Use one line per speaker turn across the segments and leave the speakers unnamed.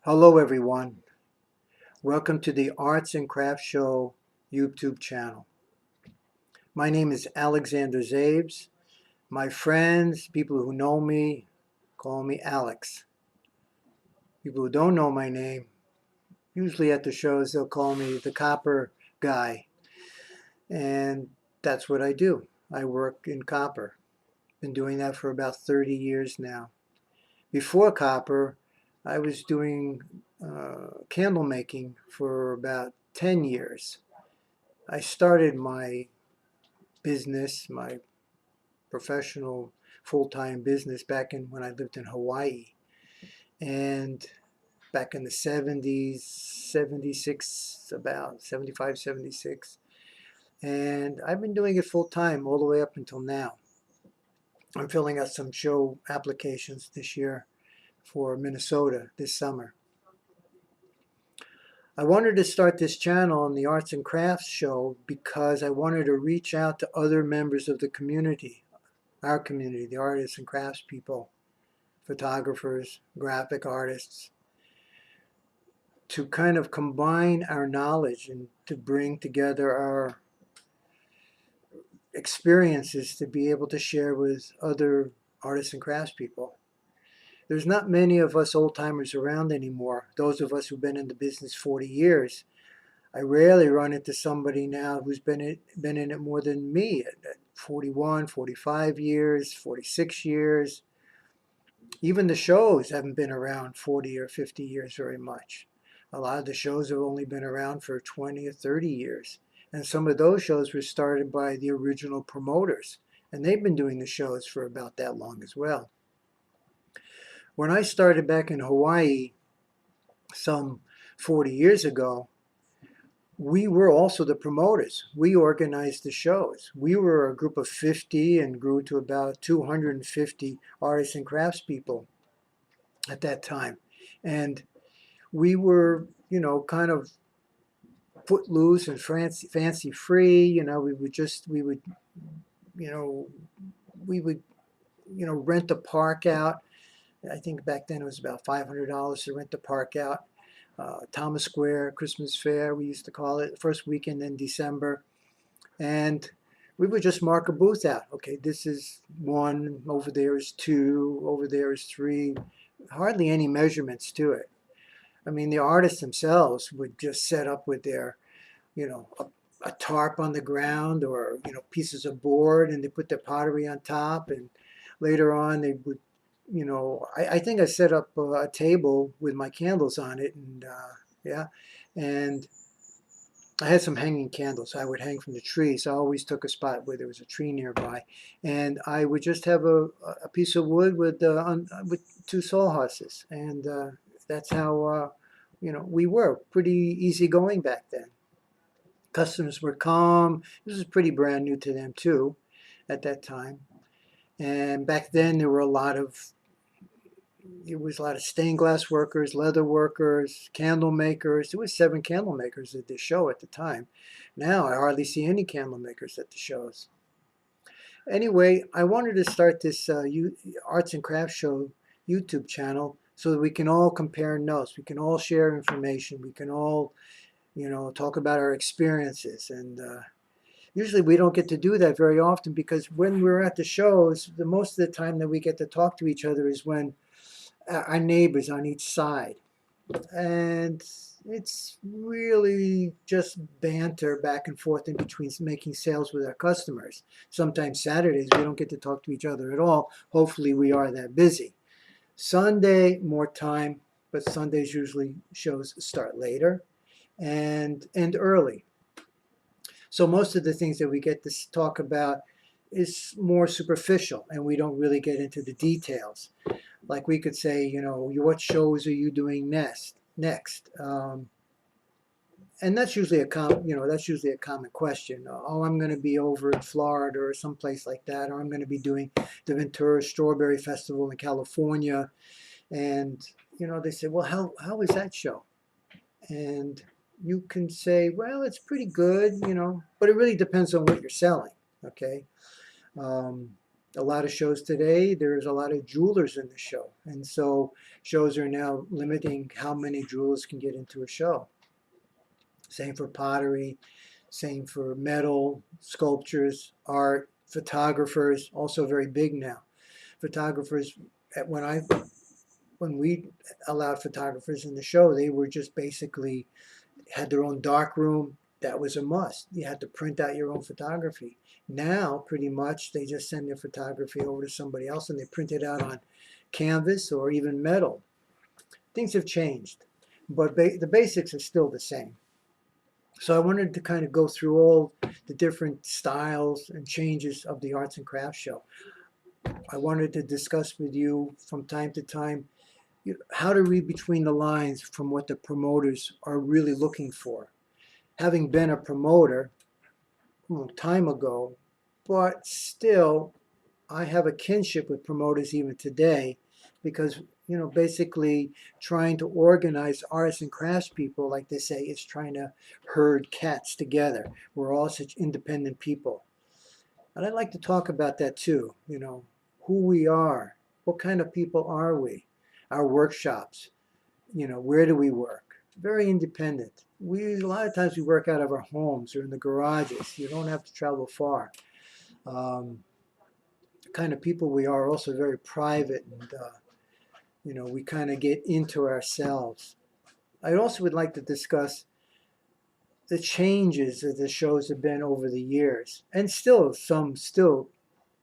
Hello everyone. Welcome to the Arts and Crafts Show YouTube channel. My name is Alexander Zabes. My friends, people who know me, call me Alex. People who don't know my name, usually at the shows they'll call me the copper guy. And that's what I do. I work in copper. Been doing that for about 30 years now. Before copper, I was doing candle making for about 10 years. I started my business, my professional full-time business back in when I lived in Hawaii. And back in the 70s, 76, about 75, 76. And I've been doing it full-time all the way up until now. I'm filling out some show applications this year for Minnesota this summer. I wanted to start this channel on the Arts and Crafts Show because I wanted to reach out to other members of the community, our community, the artists and craftspeople, photographers, graphic artists, to kind of combine our knowledge and to bring together our experiences to be able to share with other artists and craftspeople. There's not many of us old timers around anymore, those of us who've been in the business 40 years. I rarely run into somebody now who's been in it more than me at 41, 45 years, 46 years. Even the shows haven't been around 40 or 50 years very much. A lot of the shows have only been around for 20 or 30 years. And some of those shows were started by the original promoters. And they've been doing the shows for about that long as well. When I started back in Hawaii some 40 years ago, we were also the promoters. We organized the shows. We were a group of 50 and grew to about 250 artists and craftspeople at that time. And we were, kind of footloose and fancy free. We would rent the park out. I think back then it was about $500 to rent the park out. Thomas Square Christmas Fair, we used to call it, the first weekend in December. And we would just mark a booth out. Okay, this is 1, over there is 2, over there is 3. Hardly any measurements to it. I mean, the artists themselves would just set up with their, a tarp on the ground or, pieces of board, and they put their pottery on top. And later on, they would, I think I set up a table with my candles on it. And yeah, and I had some hanging candles. I would hang from the tree. So I always took a spot where there was a tree nearby. And I would just have a piece of wood with 2 sawhorses. And that's how, we were pretty easygoing back then. Customers were calm. This was pretty brand new to them too at that time. And back then there was a lot of stained glass workers, leather workers, candle makers. There was 7 candle makers at the show at the time. Now I hardly see any candle makers at the shows. Anyway, I wanted to start this Arts and Crafts Show YouTube channel so that we can all compare notes. We can all share information. We can all, talk about our experiences. And usually we don't get to do that very often because when we're at the shows, the most of the time that we get to talk to each other is when our neighbors on each side. And it's really just banter back and forth in between making sales with our customers. Sometimes Saturdays we don't get to talk to each other at all. Hopefully we are that busy. Sunday, more time, but Sundays usually shows start later and end early. So most of the things that we get to talk about is more superficial, and we don't really get into the details. Like we could say, what shows are you doing next? And that's usually a common question. Oh, I'm going to be over in Florida or someplace like that, or I'm going to be doing the Ventura Strawberry Festival in California. And they say, well, how is that show? And you can say, well, it's pretty good, but it really depends on what you're selling. Okay. A lot of shows today, there's a lot of jewelers in the show. And so shows are now limiting how many jewelers can get into a show. Same for pottery, same for metal, sculptures, art, photographers, also very big now. Photographers, when we allowed photographers in the show, they were just basically had their own dark room. That was a must. You had to print out your own photography. Now, pretty much, they just send their photography over to somebody else and they print it out on canvas or even metal. Things have changed, but the basics are still the same. So I wanted to kind of go through all the different styles and changes of the arts and crafts show. I wanted to discuss with you from time to time how to read between the lines from what the promoters are really looking for. Having been a promoter a long time ago, but still I have a kinship with promoters even today because, basically trying to organize artists and crafts people, like they say, is trying to herd cats together. We're all such independent people. And I'd like to talk about that too, who we are, what kind of people are we, our workshops, where do we work? Very independent. A lot of times we work out of our homes or in the garages. You don't have to travel far. The kind of people we are also very private and we kind of get into ourselves. I also would like to discuss the changes that the shows have been over the years, and some still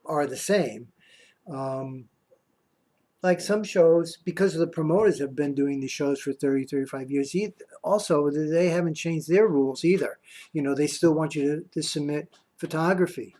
are the same. Like some shows, because the promoters have been doing these shows for 30, 35 years, also they haven't changed their rules either. They still want you to submit photography.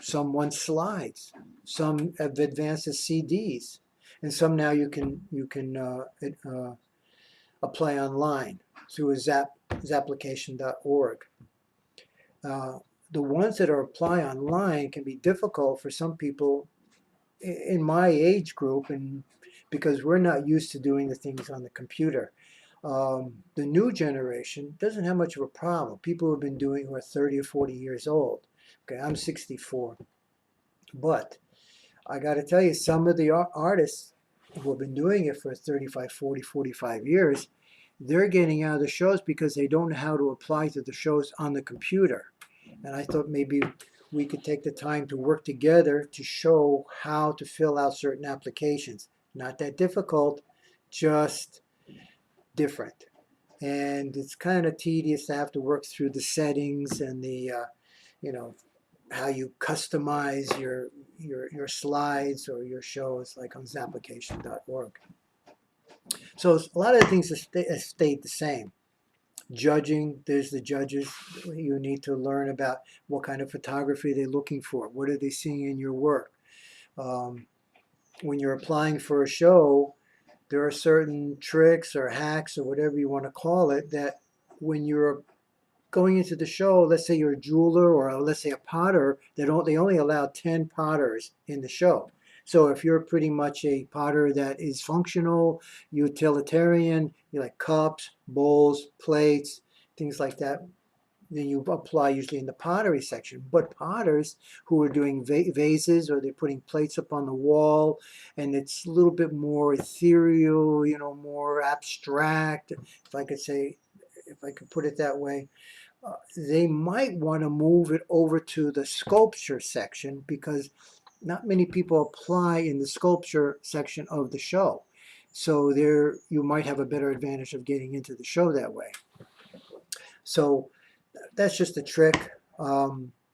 Some want slides. Some have advanced to CDs. And some now you can apply online through a zapplication.org. The ones that are apply online can be difficult for some people in my age group, and because we're not used to doing the things on the computer. The new generation doesn't have much of a problem. People who have been doing who are 30 or 40 years old. Okay, I'm 64. But I got to tell you, some of the artists who have been doing it for 35, 40, 45 years, they're getting out of the shows because they don't know how to apply to the shows on the computer. And I thought maybe we could take the time to work together to show how to fill out certain applications. Not that difficult, just different. And it's kind of tedious to have to work through the settings and the, how you customize your slides or your shows, like on zapplication.org. So a lot of the things have stayed the same. Judging, there's the judges. You need to learn about what kind of photography they're looking for. What are they seeing in your work? When you're applying for a show, there are certain tricks or hacks or whatever you want to call it that when you're going into the show, let's say you're a jeweler or let's say a potter, they only allow 10 potters in the show. So if you're pretty much a potter that is functional, utilitarian, you like cups, bowls, plates, things like that, then you apply usually in the pottery section. But potters who are doing vases or they're putting plates up on the wall and it's a little bit more ethereal, more abstract, if I could put it that way, they might want to move it over to the sculpture section because not many people apply in the sculpture section of the show. So there you might have a better advantage of getting into the show that way. So that's just a trick.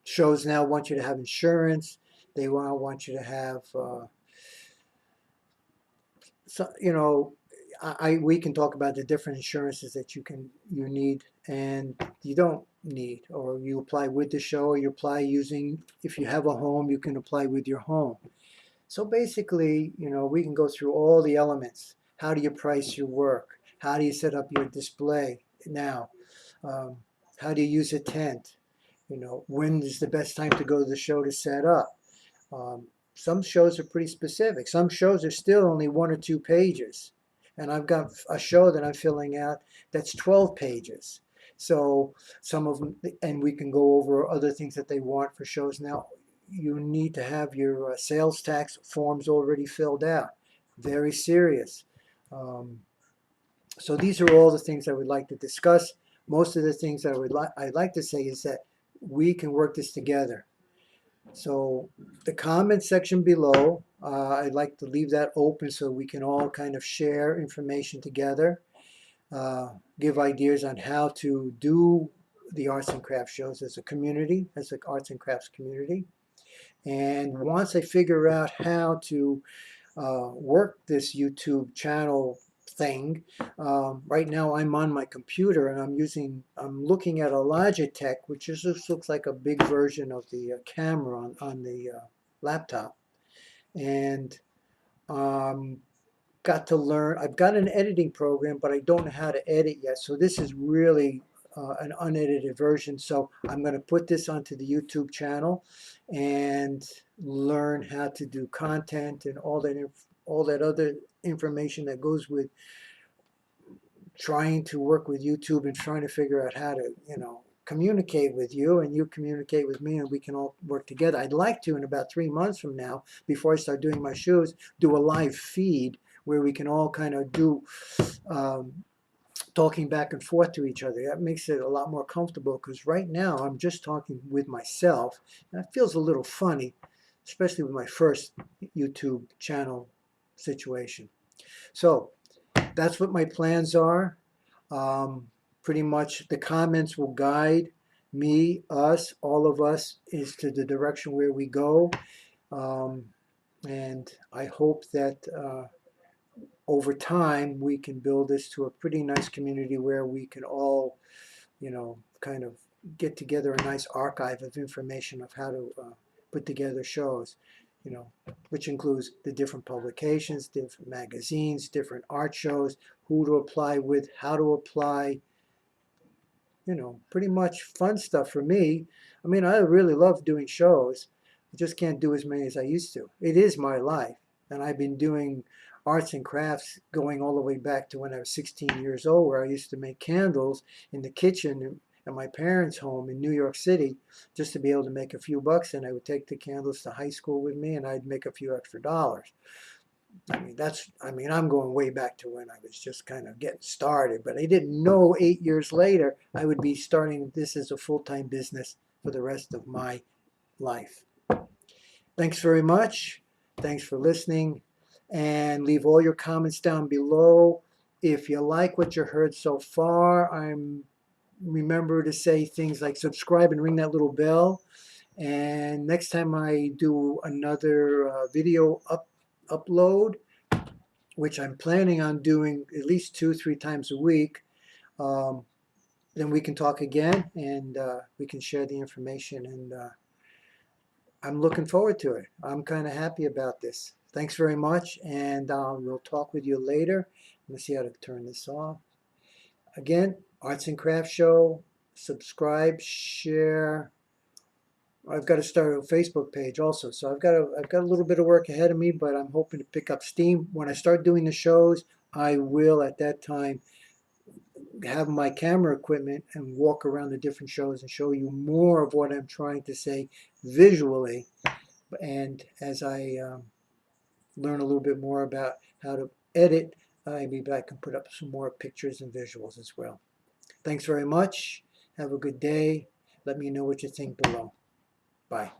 Shows now want you to have insurance. They want you to have, we can talk about the different insurances that you need and you don't need, or you apply with the show, or you apply using, if you have a home, you can apply with your home. So basically, we can go through all the elements. How do you price your work? How do you set up your display now? How do you use a tent? When is the best time to go to the show to set up? Some shows are pretty specific. Some shows are still only 1 or 2 pages. And I've got a show that I'm filling out that's 12 pages. So some of them, and we can go over other things that they want for shows now. you need to have your sales tax forms already filled out. Very serious. Um, so these are all the things I would like to discuss. Most of the things that I'd like to say is that we can work this together. So the comment section below, I'd like to leave that open so we can all kind of share information together, give ideas on how to do the arts and crafts shows as a community, as an arts and crafts community. And once I figure out how to work this YouTube channel thing, right now I'm on my computer and I'm looking at a Logitech, which just looks like a big version of the camera on the laptop. And got to learn, I've got an editing program, but I don't know how to edit yet. So this is really an unedited version. So I'm going to put this onto the YouTube channel and learn how to do content and all that other information that goes with trying to work with YouTube and trying to figure out how to, communicate with you and you communicate with me and we can all work together. I'd like to, in about 3 months from now, before I start doing my shows, do a live feed where we can all kind of do talking back and forth to each other. That makes it a lot more comfortable because right now I'm just talking with myself. And that feels a little funny, especially with my first YouTube channel situation. So that's what my plans are. Pretty much the comments will guide me, us, all of us, is to the direction where we go. And I hope that over time we can build this to a pretty nice community where we can all, kind of get together a nice archive of information of how to put together shows, which includes the different publications, different magazines, different art shows, who to apply with, how to apply, pretty much fun stuff for me. I mean, I really love doing shows. I just can't do as many as I used to. It is my life. And I've been doing arts and crafts going all the way back to when I was 16 years old, where I used to make candles in the kitchen at my parents' home in New York City just to be able to make a few bucks. And I would take the candles to high school with me and I'd make a few extra dollars. I'm going way back to when I was just kind of getting started, but I didn't know 8 years later I would be starting this as a full-time business for the rest of my life. Thanks very much. Thanks for listening, and leave all your comments down below. If you like what you heard so far, remember to say things like subscribe and ring that little bell. And next time I do another video upload, which I'm planning on doing at least 2-3 times a week, then we can talk again and we can share the information. And I'm looking forward to it. I'm kind of happy about this. Thanks very much, and we'll talk with you later. Let's see how to turn this off. Again, Arts and Crafts Show. Subscribe, share. I've got to start a Facebook page also, so I've got a little bit of work ahead of me, but I'm hoping to pick up steam. When I start doing the shows, I will at that time have my camera equipment and walk around the different shows and show you more of what I'm trying to say visually. And as I learn a little bit more about how to edit, I'll be back and put up some more pictures and visuals as well. Thanks very much. Have a good day. Let me know what you think below. Bye.